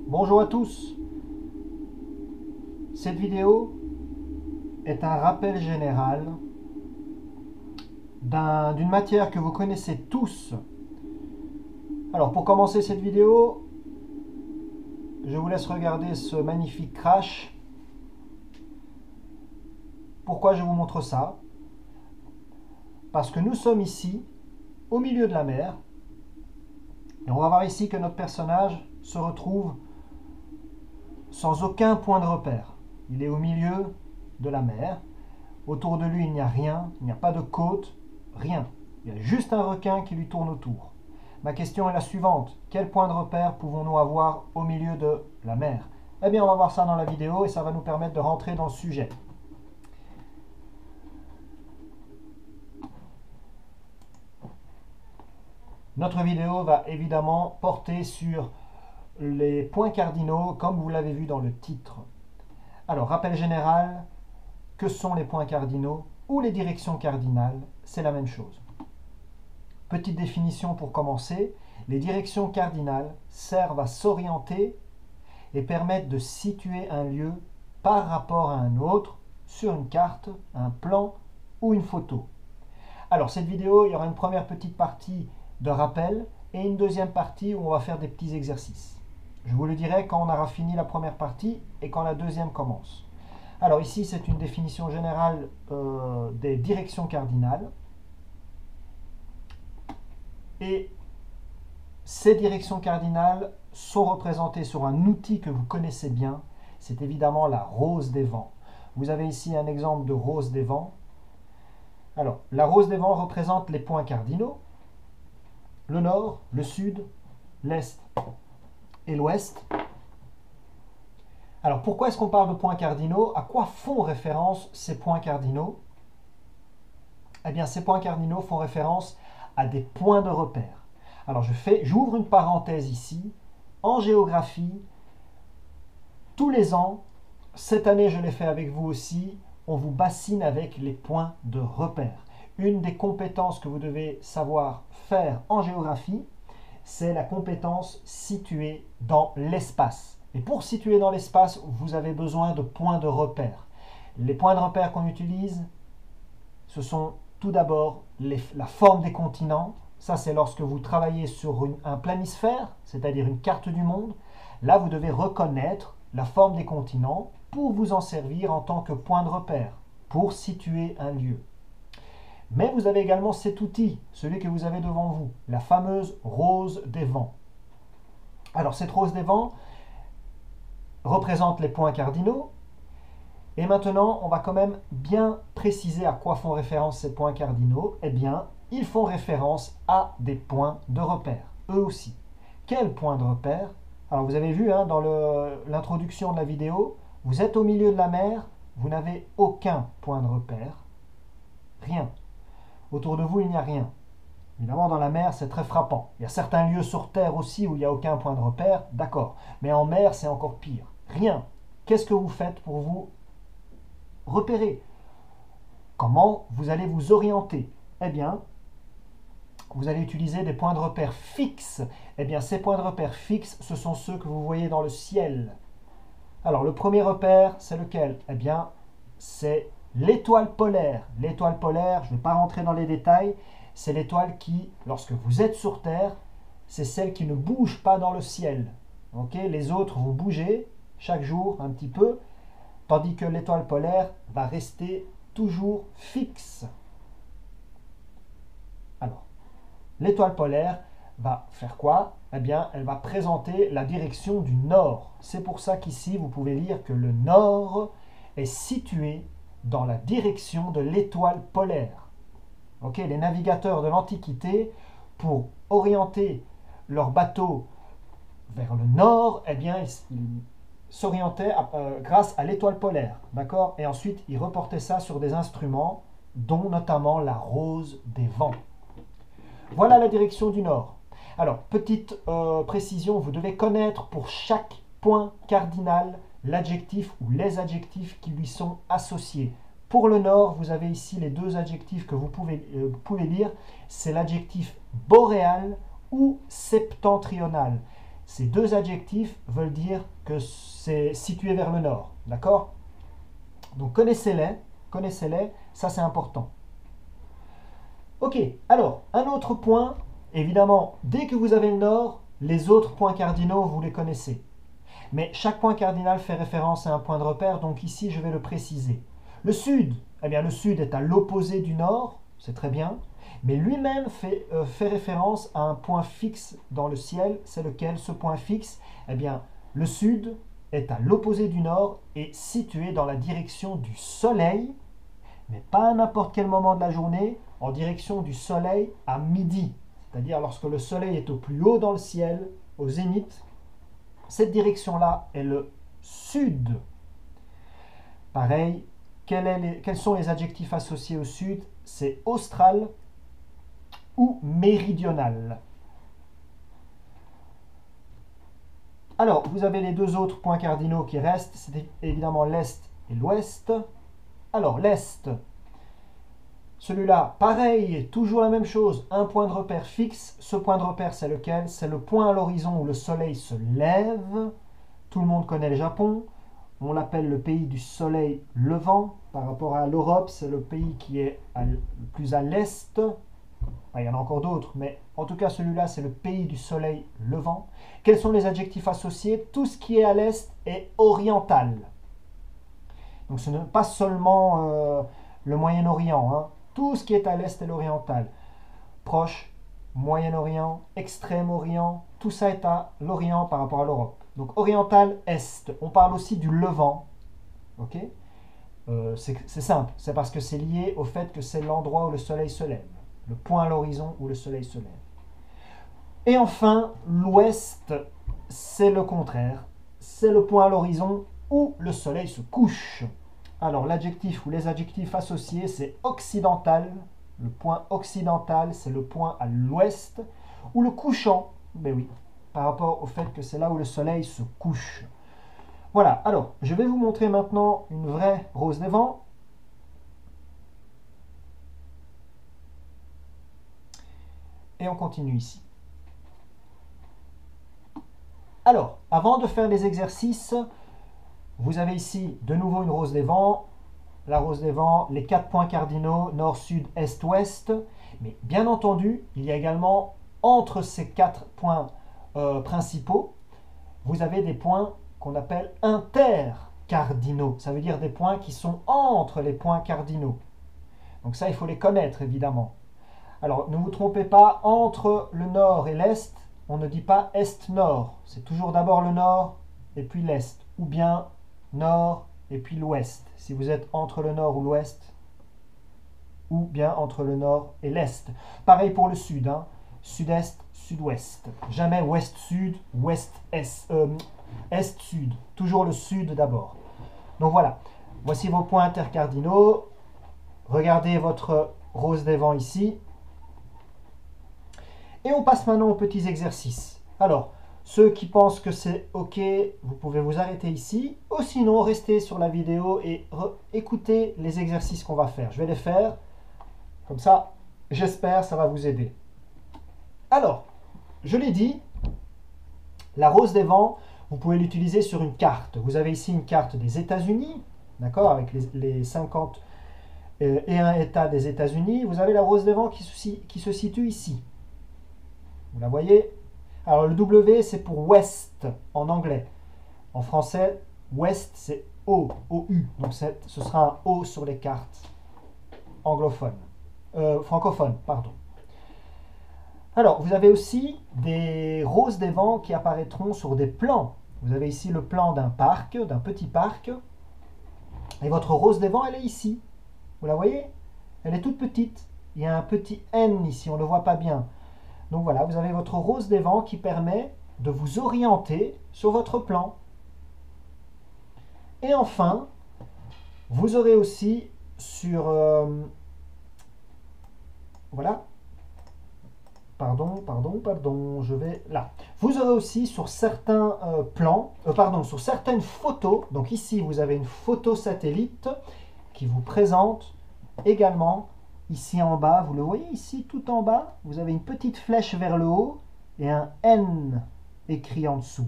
Bonjour à tous. Cette vidéo est un rappel général d'une matière que vous connaissez tous. Alors pour commencer cette vidéo, je vous laisse regarder ce magnifique crash. Pourquoi je vous montre ça? Parce que nous sommes ici, au milieu de la mer, et on va voir ici que notre personnage se retrouve sans aucun point de repère. Il est au milieu de la mer. Autour de lui, il n'y a rien, il n'y a pas de côte, rien. Il y a juste un requin qui lui tourne autour. Ma question est la suivante. Quel point de repère pouvons-nous avoir au milieu de la mer? Eh bien, on va voir ça dans la vidéo et ça va nous permettre de rentrer dans le sujet. Notre vidéo va évidemment porter sur les points cardinaux, comme vous l'avez vu dans le titre. Alors, rappel général, que sont les points cardinaux ou les directions cardinales? C'est la même chose. Petite définition pour commencer, les directions cardinales servent à s'orienter et permettent de situer un lieu par rapport à un autre sur une carte, un plan ou une photo. Alors cette vidéo, il y aura une première petite partie de rappel et une deuxième partie où on va faire des petits exercices. Je vous le dirai quand on aura fini la première partie et quand la deuxième commence. Alors ici, c'est une définition générale des directions cardinales. Et ces directions cardinales sont représentées sur un outil que vous connaissez bien. C'est évidemment la rose des vents. Vous avez ici un exemple de rose des vents. Alors, la rose des vents représente les points cardinaux. Le nord, le sud, l'est et l'ouest. Alors, pourquoi est-ce qu'on parle de points cardinaux? À quoi font référence ces points cardinaux? Eh bien, ces points cardinaux font référence à des points de repère. Alors, j'ouvre une parenthèse ici. En géographie, tous les ans, cette année je l'ai fait avec vous aussi, on vous bassine avec les points de repère. Une des compétences que vous devez savoir faire en géographie, c'est la compétence située dans l'espace. Et pour situer dans l'espace, vous avez besoin de points de repère. Les points de repère qu'on utilise, ce sont tout d'abord la forme des continents. Ça, c'est lorsque vous travaillez sur un planisphère, c'est-à-dire une carte du monde. Là, vous devez reconnaître la forme des continents pour vous en servir en tant que point de repère, pour situer un lieu. Mais vous avez également cet outil, celui que vous avez devant vous, la fameuse rose des vents. Alors, cette rose des vents représente les points cardinaux. Et maintenant, on va quand même bien préciser à quoi font référence ces points cardinaux. Eh bien, ils font référence à des points de repère, eux aussi. Quels points de repère? Alors, vous avez vu dans l'introduction de la vidéo, vous êtes au milieu de la mer, vous n'avez aucun point de repère, rien. Autour de vous, il n'y a rien. Évidemment, dans la mer, c'est très frappant. Il y a certains lieux sur Terre aussi où il n'y a aucun point de repère, d'accord. Mais en mer, c'est encore pire. Rien. Qu'est-ce que vous faites pour vous repérer? Comment vous allez vous orienter? Eh bien, vous allez utiliser des points de repère fixes. Eh bien, ces points de repère fixes, ce sont ceux que vous voyez dans le ciel. Alors, le premier repère, c'est lequel? Eh bien, c'est l'étoile polaire. L'étoile polaire, je ne vais pas rentrer dans les détails, c'est l'étoile qui, lorsque vous êtes sur Terre, c'est celle qui ne bouge pas dans le ciel. Okay? Les autres vont bouger chaque jour un petit peu, tandis que l'étoile polaire va rester toujours fixe. Alors, l'étoile polaire va faire quoi? Eh bien, elle va présenter la direction du nord. C'est pour ça qu'ici, vous pouvez lire que le nord est situé dans la direction de l'étoile polaire. Okay? Les navigateurs de l'Antiquité, pour orienter leur bateau vers le nord, eh bien, ils s'orientaient grâce à l'étoile polaire. D'accord? Et ensuite, ils reportaient ça sur des instruments, dont notamment la rose des vents. Voilà la direction du nord. Alors, petite précision, vous devez connaître pour chaque point cardinal l'adjectif ou les adjectifs qui lui sont associés. Pour le nord, vous avez ici les deux adjectifs que vous pouvez lire. C'est l'adjectif boréal ou septentrional. Ces deux adjectifs veulent dire que c'est situé vers le nord. D'accord? Donc connaissez-les, ça c'est important. Ok, alors, un autre point, évidemment, dès que vous avez le nord, les autres points cardinaux, vous les connaissez. Mais chaque point cardinal fait référence à un point de repère, donc ici je vais le préciser. Le sud, eh bien le sud est à l'opposé du nord, c'est très bien, mais lui-même fait référence à un point fixe dans le ciel. C'est lequel ce point fixe? Eh bien le sud est à l'opposé du nord et situé dans la direction du soleil, mais pas à n'importe quel moment de la journée, en direction du soleil à midi. C'est-à-dire lorsque le soleil est au plus haut dans le ciel, au zénith. Cette direction-là est le sud. Pareil, quels sont les adjectifs associés au sud? C'est austral ou méridional. Alors, vous avez les deux autres points cardinaux qui restent, c'est évidemment l'est et l'ouest. Alors, l'est, celui-là, pareil, toujours la même chose, un point de repère fixe. Ce point de repère, c'est lequel? C'est le point à l'horizon où le soleil se lève. Tout le monde connaît le Japon. On l'appelle le pays du soleil levant. Par rapport à l'Europe, c'est le pays qui est le plus à l'est. Il y en a encore d'autres, mais en tout cas, celui-là, c'est le pays du soleil levant. Quels sont les adjectifs associés? Tout ce qui est à l'est est oriental. Donc ce n'est pas seulement le Moyen-Orient. Hein. Tout ce qui est à l'est est l'oriental. Proche, Moyen-Orient, Extrême-Orient, tout ça est à l'Orient par rapport à l'Europe. Donc oriental, est. On parle aussi du levant. Ok? C'est simple, c'est parce que c'est lié au fait que c'est l'endroit où le soleil se lève. Le point à l'horizon où le soleil se lève. Et enfin, l'ouest, c'est le contraire. C'est le point à l'horizon où le soleil se couche. Alors l'adjectif ou les adjectifs associés, c'est occidental. Le point occidental, c'est le point à l'ouest. Ou le couchant, ben oui, par rapport au fait que c'est là où le soleil se couche. Voilà, alors je vais vous montrer maintenant une vraie rose des vents. Et on continue ici. Alors, avant de faire les exercices, vous avez ici de nouveau une rose des vents. La rose des vents, les 4 points cardinaux, nord, sud, est, ouest. Mais bien entendu, il y a également entre ces 4 points principaux, vous avez des points qu'on appelle intercardinaux. Ça veut dire des points qui sont entre les points cardinaux. Donc ça, il faut les connaître évidemment. Alors, ne vous trompez pas, entre le nord et l'est, on ne dit pas est-nord. C'est toujours d'abord le nord et puis l'est. Ou bien nord et puis l'ouest. Si vous êtes entre le nord ou l'ouest, ou bien entre le nord et l'est. Pareil pour le sud, hein. Sud-est, sud-ouest. Jamais ouest-sud, ouest-est, est-sud. Toujours le sud d'abord. Donc voilà, voici vos points intercardinaux. Regardez votre rose des vents ici. Et on passe maintenant aux petits exercices. Alors, ceux qui pensent que c'est OK, vous pouvez vous arrêter ici. Ou sinon, restez sur la vidéo et écoutez les exercices qu'on va faire. Je vais les faire. Comme ça, j'espère ça va vous aider. Alors, je l'ai dit, la rose des vents, vous pouvez l'utiliser sur une carte. Vous avez ici une carte des États-Unis, d'accord, avec les 50 et un États des États-Unis. Vous avez la rose des vents qui se situe ici. Vous la voyez? Alors le W, c'est pour West en anglais. En français, West, c'est O, O-U. Donc ce sera un O sur les cartes anglophones. Francophones, pardon. Alors, vous avez aussi des roses des vents qui apparaîtront sur des plans. Vous avez ici le plan d'un parc, d'un petit parc. Et votre rose des vents, elle est ici. Vous la voyez? Elle est toute petite. Il y a un petit N ici, on ne le voit pas bien. Donc voilà, vous avez votre rose des vents qui permet de vous orienter sur votre plan. Et enfin, vous aurez aussi sur... voilà. Pardon, je vais là. Vous aurez aussi sur certains sur certaines photos, donc ici vous avez une photo satellite qui vous présente également, ici en bas, vous le voyez ici tout en bas, vous avez une petite flèche vers le haut et un N écrit en dessous?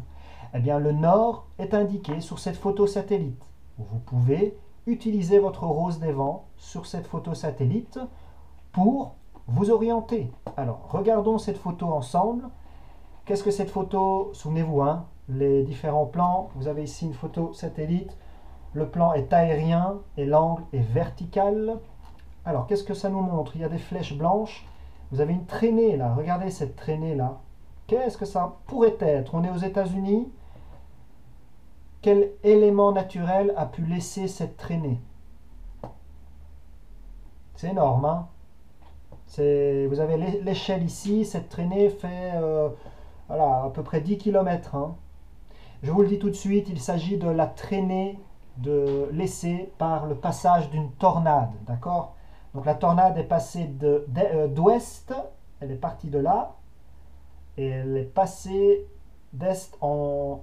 Eh bien, le nord est indiqué sur cette photo satellite. Vous pouvez utiliser votre rose des vents sur cette photo satellite pour vous orienter. Alors, regardons cette photo ensemble. Qu'est-ce que cette photo? Souvenez-vous, hein, les différents plans. Vous avez ici une photo satellite. Le plan est aérien et l'angle est vertical. Alors, qu'est-ce que ça nous montre? Il y a des flèches blanches. Vous avez une traînée là. Regardez cette traînée là. Qu'est-ce que ça pourrait être? On est aux États-Unis. Quel élément naturel a pu laisser cette traînée? C'est énorme, hein? Vous avez l'échelle ici. Cette traînée fait voilà, à peu près 10 km. Hein. Je vous le dis tout de suite, il s'agit de la traînée laissée par le passage d'une tornade. D'accord? Donc la tornade est passée d'ouest, elle est partie de là, et elle est passée d'ouest en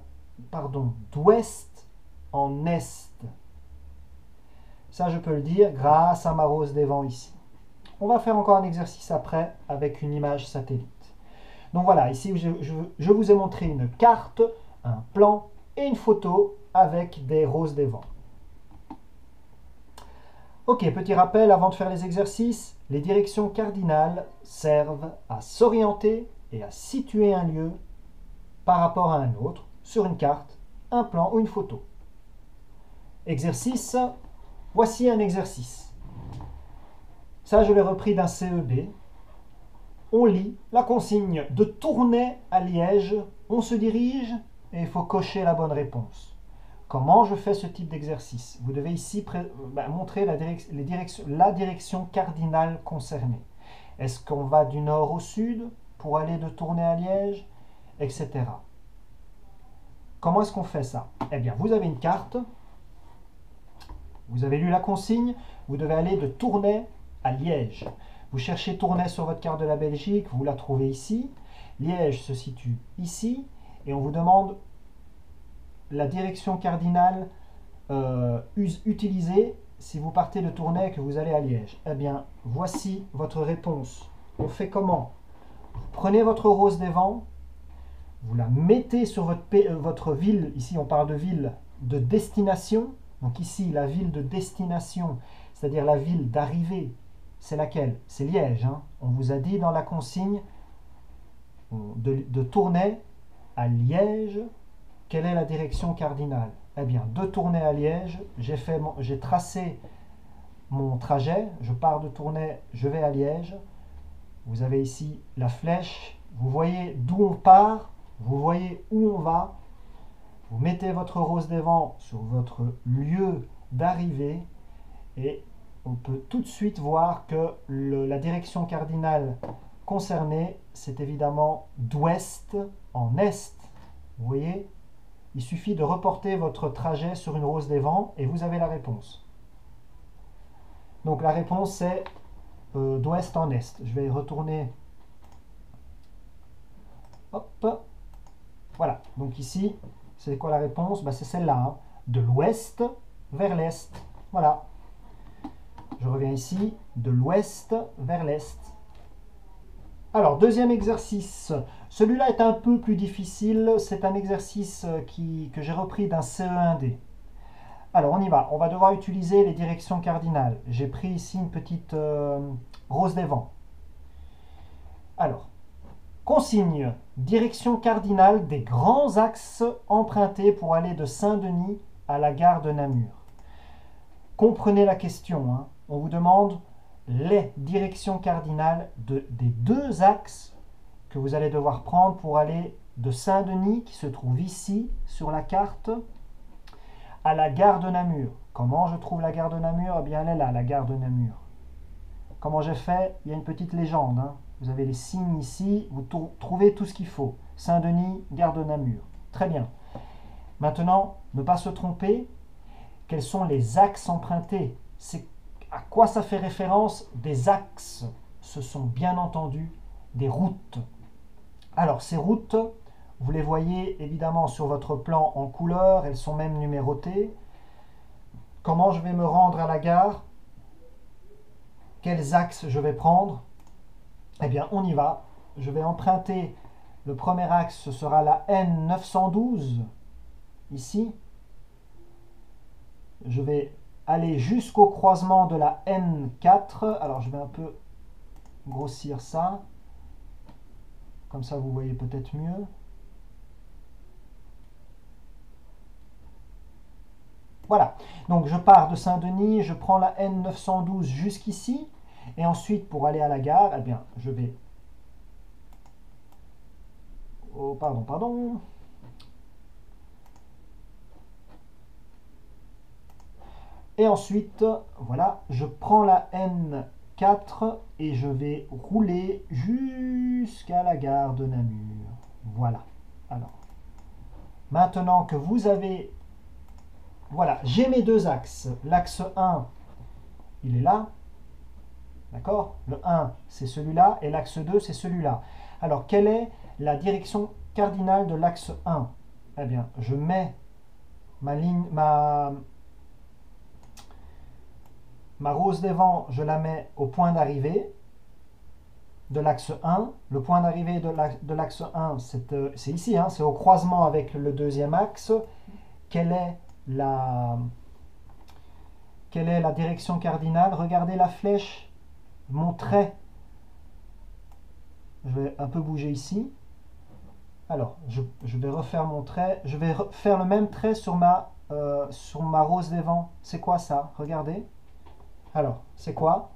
est. Ça, je peux le dire grâce à ma rose des vents ici. On va faire encore un exercice après avec une image satellite. Donc voilà, ici je vous ai montré une carte, un plan et une photo avec des roses des vents. Ok, petit rappel avant de faire les exercices, les directions cardinales servent à s'orienter et à situer un lieu par rapport à un autre sur une carte, un plan ou une photo. Exercice, voici un exercice. Ça, je l'ai repris d'un CEB. On lit la consigne de Tournai à Liège, on se dirige et il faut cocher la bonne réponse. Comment je fais ce type d'exercice? Vous devez ici montrer la direction cardinale concernée. Est-ce qu'on va du nord au sud pour aller de Tournai à Liège, etc. Comment est-ce qu'on fait ça? Eh bien, vous avez une carte, vous avez lu la consigne, vous devez aller de Tournai à Liège. Vous cherchez Tournai sur votre carte de la Belgique, vous la trouvez ici. Liège se situe ici et on vous demande la direction cardinale utilisée si vous partez de Tournai et que vous allez à Liège. Eh bien, voici votre réponse. On fait comment? Vous prenez votre rose des vents, vous la mettez sur votre ville, ici on parle de ville de destination, donc ici la ville de destination, c'est-à-dire la ville d'arrivée, c'est laquelle? C'est Liège. Hein. On vous a dit dans la consigne de Tournai à Liège, quelle est la direction cardinale? Eh bien, de Tournai à Liège, j'ai tracé mon trajet, je pars de Tournai, je vais à Liège. Vous avez ici la flèche, vous voyez d'où on part, vous voyez où on va. Vous mettez votre rose des vents sur votre lieu d'arrivée et on peut tout de suite voir que la direction cardinale concernée, c'est évidemment d'ouest en est. Vous voyez? Il suffit de reporter votre trajet sur une rose des vents et vous avez la réponse. Donc la réponse c'est d'ouest en est. Je vais retourner. Hop. Voilà. Donc ici, c'est quoi la réponse? C'est celle-là. Hein. De l'ouest vers l'est. Voilà. Je reviens ici. De l'ouest vers l'est. Alors, deuxième exercice. Celui-là est un peu plus difficile. C'est un exercice que j'ai repris d'un CE1D. Alors, on y va. On va devoir utiliser les directions cardinales. J'ai pris ici une petite rose des vents. Alors, consigne. Direction cardinale des grands axes empruntés pour aller de Saint-Denis à la gare de Namur. Comprenez la question. Hein. On vous demande les directions cardinales des deux axes que vous allez devoir prendre pour aller de Saint-Denis, qui se trouve ici sur la carte, à la gare de Namur. Comment je trouve la gare de Namur? Eh bien, elle est là, la gare de Namur. Comment j'ai fait? Il y a une petite légende. Hein. Vous avez les signes ici, vous trouvez tout ce qu'il faut. Saint-Denis, gare de Namur. Très bien. Maintenant, ne pas se tromper. Quels sont les axes empruntés? C'est à quoi ça fait référence? Des axes. Ce sont bien entendu des routes. Alors, ces routes, vous les voyez évidemment sur votre plan en couleur. Elles sont même numérotées. Comment je vais me rendre à la gare? Quels axes je vais prendre? Eh bien, on y va. Je vais emprunter Le premier axe, ce sera la N912, ici. Je vais aller jusqu'au croisement de la N4. Alors, je vais un peu grossir ça. Comme ça, vous voyez peut-être mieux. Voilà. Donc, je pars de Saint-Denis, je prends la N912 jusqu'ici. Et ensuite, pour aller à la gare, eh bien, je vais... Oh, pardon. Et ensuite, voilà, je prends la N4 et je vais rouler jusqu'à la gare de Namur. Voilà. Alors, maintenant que vous avez... Voilà, j'ai mes deux axes. L'axe 1, il est là. D'accord? Le 1, c'est celui-là. Et l'axe 2, c'est celui-là. Alors, quelle est la direction cardinale de l'axe 1? Eh bien, je mets ma ligne, ma rose des vents, je la mets au point d'arrivée de l'axe 1. Le point d'arrivée de l'axe 1, c'est ici, hein, c'est au croisement avec le deuxième axe. Quelle est la direction cardinale? Regardez la flèche, mon trait. Je vais un peu bouger ici. Alors, je vais refaire mon trait. Je vais faire le même trait sur ma rose des vents. C'est quoi ça? Regardez. Alors, c'est quoi?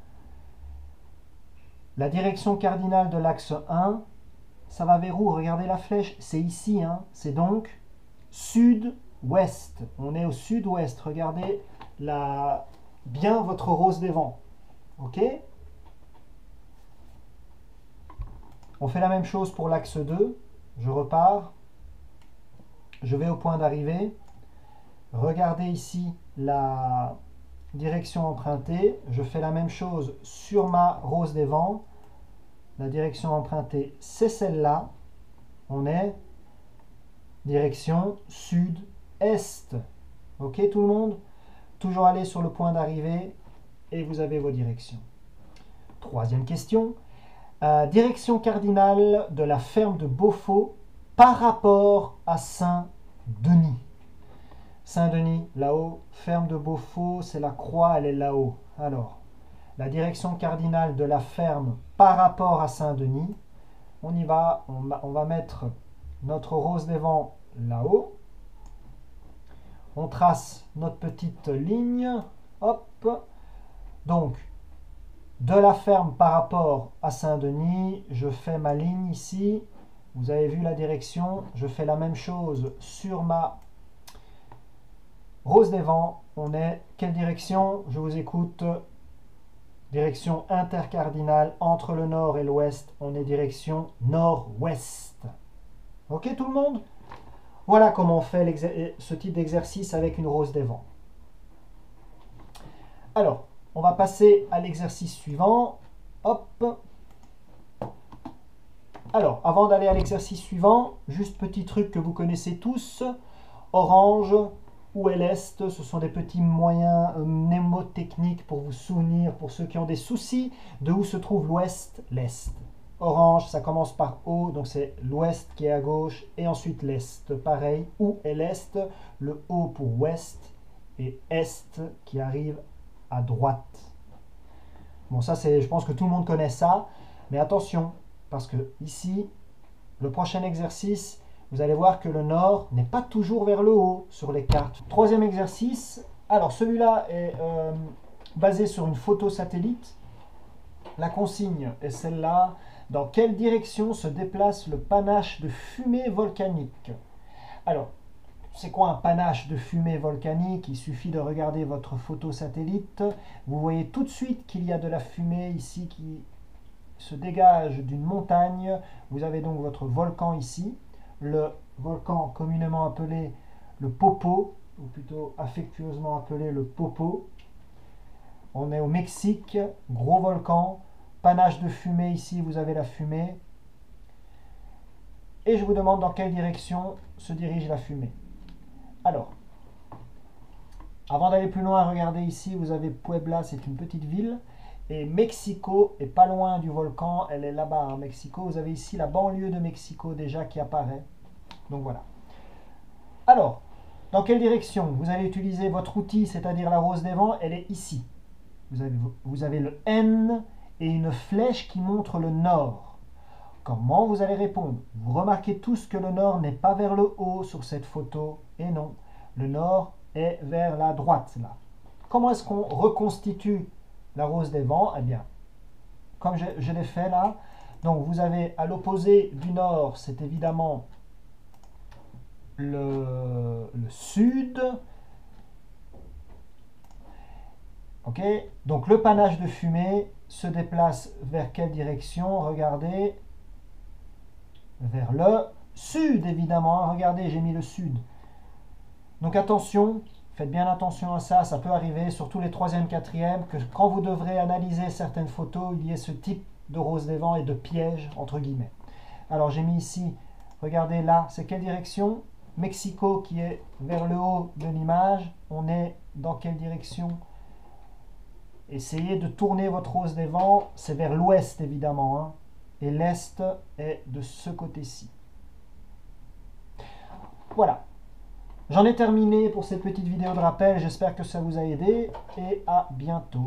La direction cardinale de l'axe 1, ça va vers où? Regardez la flèche. C'est ici, hein. C'est donc sud-ouest. On est au sud-ouest. Regardez bien votre rose des vents. OK? On fait la même chose pour l'axe 2. Je repars. Je vais au point d'arrivée. Regardez ici la direction empruntée. Je fais la même chose sur ma rose des vents. La direction empruntée, c'est celle-là. On est direction sud-est. OK tout le monde? Toujours aller sur le point d'arrivée et vous avez vos directions. Troisième question. Direction cardinale de la ferme de Beaufort par rapport à Saint-Denis. Saint-Denis, là-haut, ferme de Beaufort, c'est la croix, elle est là-haut. Alors, la direction cardinale de la ferme par rapport à Saint-Denis, on y va, on va mettre notre rose des vents là-haut. On trace notre petite ligne, hop. Donc, de la ferme par rapport à Saint-Denis, je fais ma ligne ici. Vous avez vu la direction. Je fais la même chose sur ma rose des vents. On est quelle direction? Je vous écoute. Direction intercardinale entre le nord et l'ouest. On est direction nord-ouest. Ok tout le monde? Voilà comment on fait ce type d'exercice avec une rose des vents. Alors, on va passer à l'exercice suivant. Hop. Alors, avant d'aller à l'exercice suivant, juste petit truc que vous connaissez tous. Orange, où est l'Est? Ce sont des petits moyens mnémotechniques pour vous souvenir, pour ceux qui ont des soucis, de où se trouve l'Ouest, l'Est. Orange, ça commence par O, donc c'est l'Ouest qui est à gauche, et ensuite l'Est. Pareil, où est l'Est? Le O pour Ouest, et Est qui arrive à droite. Bon, ça, je pense que tout le monde connaît ça, mais attention, parce que ici, le prochain exercice, vous allez voir que le nord n'est pas toujours vers le haut sur les cartes. Troisième exercice, alors celui-là est basé sur une photo satellite. La consigne est celle-là. Dans quelle direction se déplace le panache de fumée volcanique? Alors, c'est quoi un panache de fumée volcanique? Il suffit de regarder votre photo satellite. Vous voyez tout de suite qu'il y a de la fumée ici qui se dégage d'une montagne. Vous avez donc votre volcan ici. Le volcan communément appelé le Popo, ou plutôt affectueusement appelé le Popo. On est au Mexique, gros volcan, panache de fumée ici, vous avez la fumée. Et je vous demande dans quelle direction se dirige la fumée. Alors, avant d'aller plus loin, regardez ici, vous avez Puebla, c'est une petite ville. Et Mexico est pas loin du volcan, elle est là-bas, hein, Mexico. Vous avez ici la banlieue de Mexico déjà qui apparaît. Donc voilà. Alors, dans quelle direction? Vous allez utiliser votre outil, c'est-à-dire la rose des vents, elle est ici. Vous avez le N et une flèche qui montre le nord. Comment vous allez répondre? Vous remarquez tous que le nord n'est pas vers le haut sur cette photo. Et non, le nord est vers la droite là. Comment est-ce qu'on reconstitue la rose des vents? Eh bien, comme je l'ai fait là, donc vous avez à l'opposé du nord, c'est évidemment le sud. Ok, donc le panache de fumée se déplace vers quelle direction? Regardez, vers le sud évidemment. Regardez, j'ai mis le sud. Donc attention, faites bien attention à ça, ça peut arriver, surtout les 3e, 4e, que quand vous devrez analyser certaines photos, il y ait ce type de rose des vents et de piège, entre guillemets. Alors j'ai mis ici, regardez là, c'est quelle direction? Mexico qui est vers le haut de l'image, on est dans quelle direction? Essayez de tourner votre rose des vents, c'est vers l'ouest évidemment, hein, et l'est est de ce côté-ci. Voilà. J'en ai terminé pour cette petite vidéo de rappel, j'espère que ça vous a aidé et à bientôt.